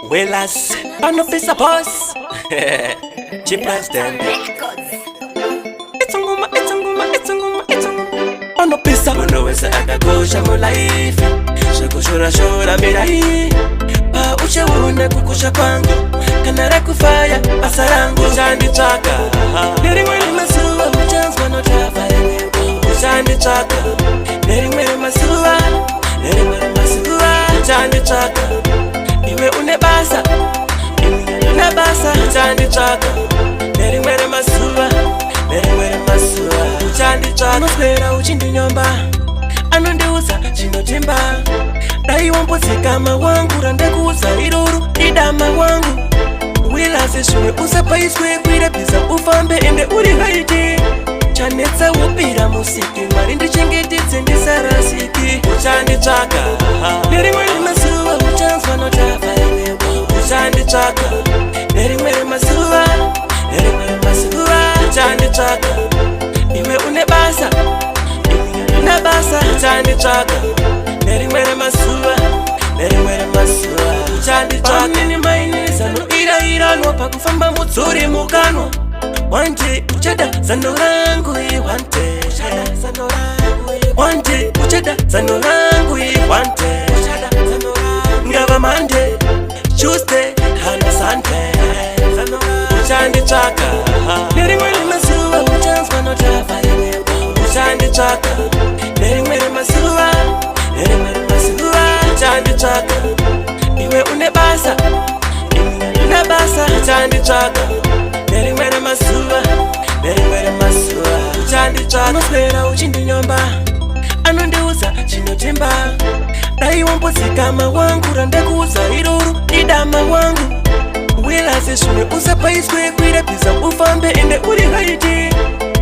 Willas, I'm not a boss. Chip them. Ano pesa unaweza akakosha mulaifi shakushura mirai pa uchauna kukusha kwangu kanara kufaya asarangu chandi chaka neri mwere masuwa uchanzwa no tafaya chandi chaka neri mwere masuwa chandi chaka iwe unebasa chandi chaka neri mwere masuwa chandi chaka noswera uchindi nyomba anondiuza chinotimba dai wambozikama wangu randekuuza iroro idama wangu wilaze zvimwe usapaiswe kuirabhiza ufambe ende uri haiti chanetsa wopira musiki mwari ndichengetedze ndisarasiki uchanditsvaka nerimwe remazuva uchanzwa notafa yenewo uchanditsvaka nerimwe remazuva uchanditsvaka iwe une basa uchanditsvaka nerimwe remazuva uchanditsvaka nini mainisa noirairano pakufamba mudzuri mukanwa wanje uchada zano rangu wanje uchada zano rangu ngava mande Tuesday hana Sunday uchanditsvaka nerimwe remazuva uchanzwa notafa uchanditsvaka nerimwe remazuva uchanditsvaka iwe une basa uchanditsvaka nerimwe remazuva uchanditsvaka unoswera uchindinyomba anondiuza chinotimba dai wambozikama wangu randekuuza iroro idama wangu wilaze zvimwe usapaiswe kuirabhiza ufambe ende uri haiti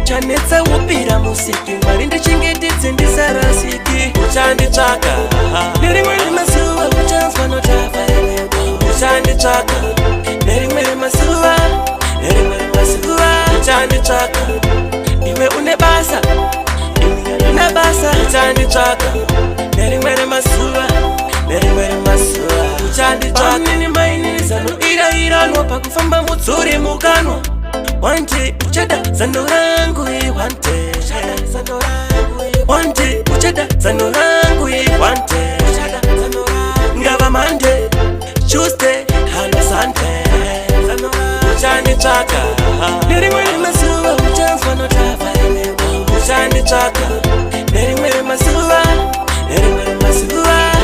chanetsa wopira musiki mwari ndichengetedze ndisarasiki uchanditsvaka nerimwe remazuva uchanzwa notafa yenewo uchanditsvaka nerimwe remazuva uchanditsvaka iwe une basa uchanditsvaka nerimwe remazuva uchanditsvaka nini mainisa noirairano pakufamba mudzuri mukanwa wanje uchada zano rangu wanje uchada zano rangu ngava mande Tuesday hana Sunday uchanditsvaka nerimwe remazuva uchanzwa notafa yenewo uchanditsvaka nerimwe remazuva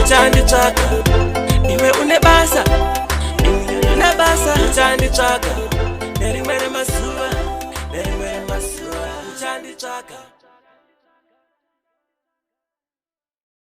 uchanditsvaka iwe une basa uchanditsvaka nerimwe remazuva uchanditsvaka